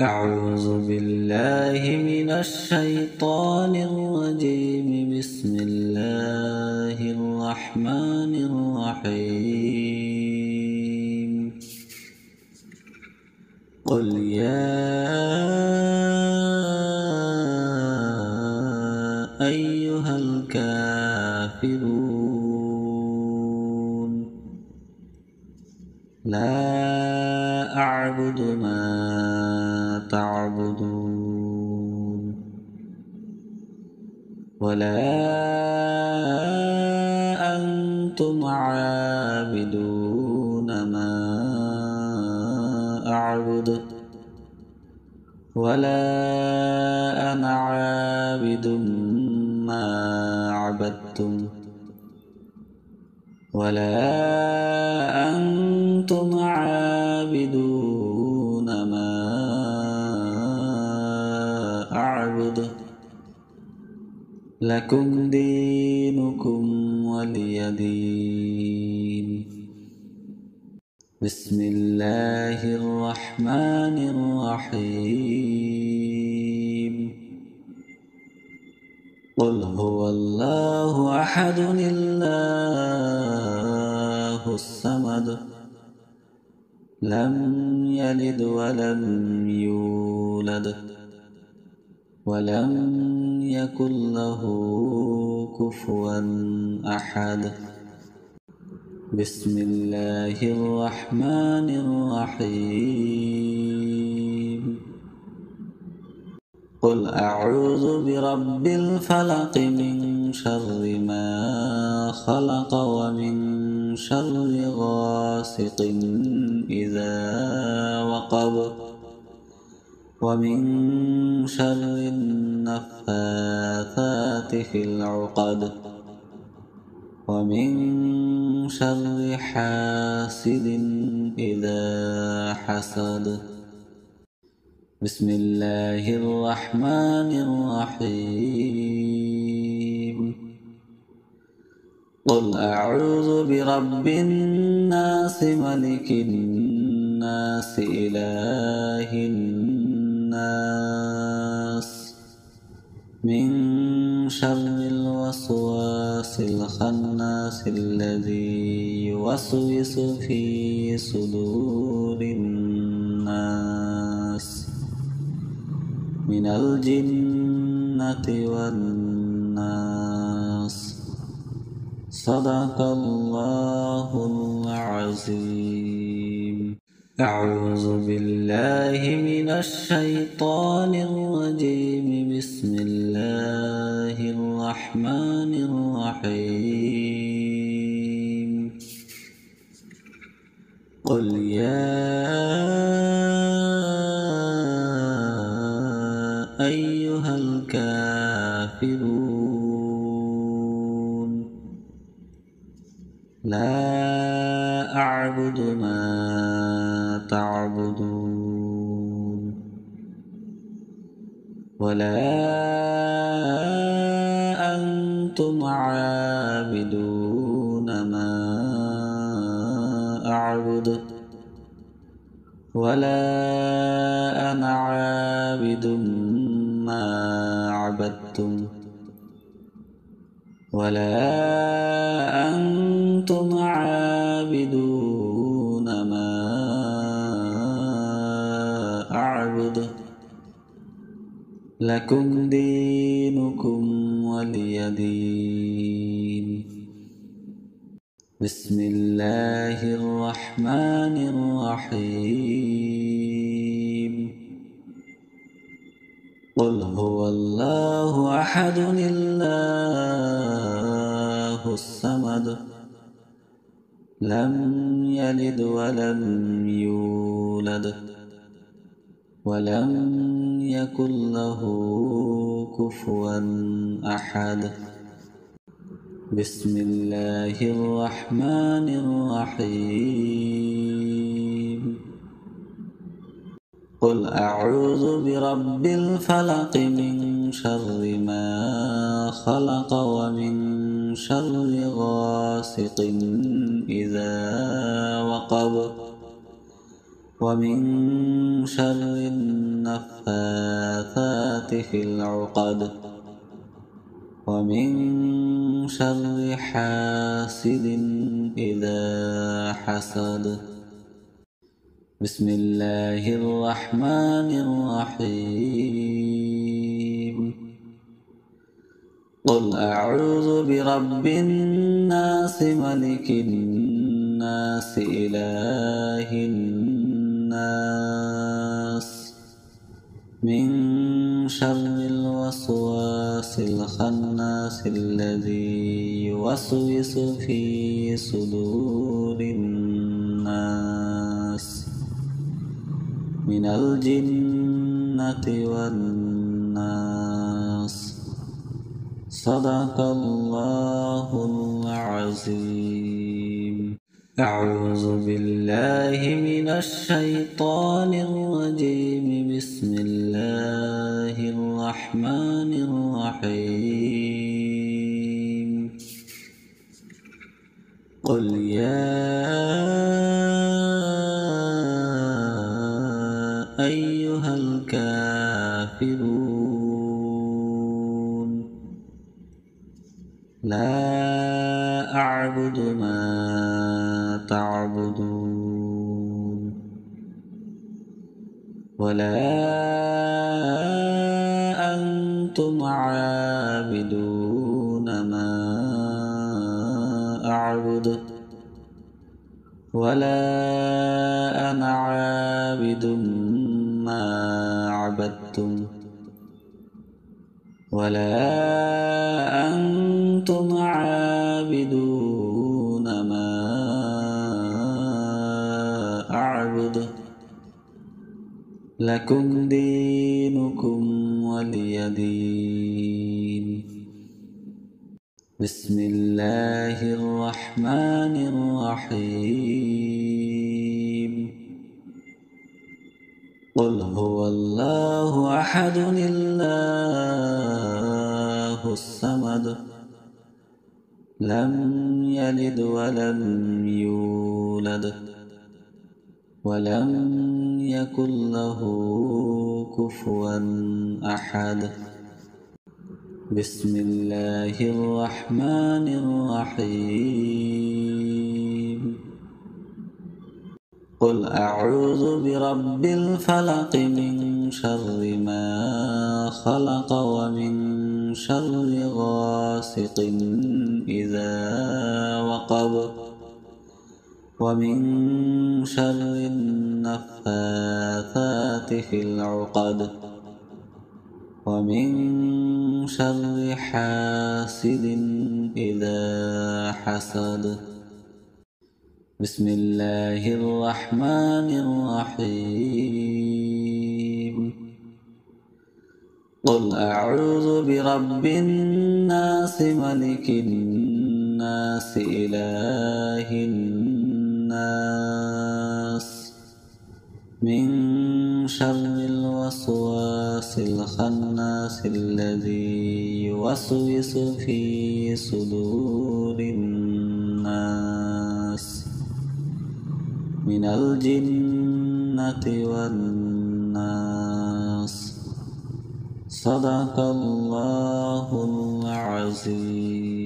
أعوذ بالله من الشيطان الرجيم. بسم الله الرحمن الرحيم. قل يا أيها الكافرون لا أعبد ما تعبدون ولا أنتم عابدون ما أعبد ولا أنا عابد ما عبدتم ولا أنتم عابدون ما أعبد لكم دينكم ولي دين. بسم الله الرحمن الرحيم. قل هو الله أحد الله الصمد لم يلد ولم يولد ولم يكن له كفوا أحد. بسم الله الرحمن الرحيم. قل أعوذ برب الفلق من شر ما خلق ومن شر غاسق إذا وقب ومن شر النفاثات في العقد ومن شر حاسد إذا حسد. بسم الله الرحمن الرحيم. قل أعوذ برب الناس ملك الناس إله الناس من شر الوسواس الخناس الذي يوسوس في صدور الناس من الجنة والناس. صدق الله العظيم. أعوذ بالله من الشيطان الرجيم. بسم الله الرحمن الرحيم. قل يا أيها الكافرون لا أعبد ما تعبدون ولا أنتم عابدون ما أعبد ولا أنا عابد ما عبدتم ولا أنتم عابدون ما أعبد لكم دينكم ولي دين. بسم الله الرحمن الرحيم. قل هو الله أحد الله الصمد لم يلد ولم يولد ولم يكن له كفوا أحد. بسم الله الرحمن الرحيم. قل أعوذ برب الفلق من شر ما خلق ومن شر غاسق إذا وقب ومن شر النفاثات في العقد ومن شر حاسد إذا حسد بسم الله الرحمن الرحيم قل أعوذ برب الناس ملك الناس إله الناس من شر الوسواس الخناس الذي يوسوس في صدور الناس من الجنة والناس صدق الله العظيم. أعوذ بالله من الشيطان الرجيم. بسم الله الرحمن الرحيم قل يا أيها الكافرون لا أعبد ما تعبدون ولا أنتم عابدون ما أعبد ولا أنا عابد ما عبدتم ولا أنتم عابدون ما أعبد لكم دينكم ولي دين. بسم الله الرحمن الرحيم قل هو الله أحد الله الصمد لم يلد ولم يولد ولم يكن له كفوا أحد. بسم الله الرحمن الرحيم قل أعوذ برب الفلق من شر ما خلق ومن شر غاسق إذا وقب ومن شر النفاثات في العقد ومن شر حاسد إذا حسد. بسم الله الرحمن الرحيم قل أعوذ برب الناس ملك الناس إله الناس من شر الوسواس الخناس الذي يوسوس في صدور الناس من الجنة والناس صدق الله العظيم.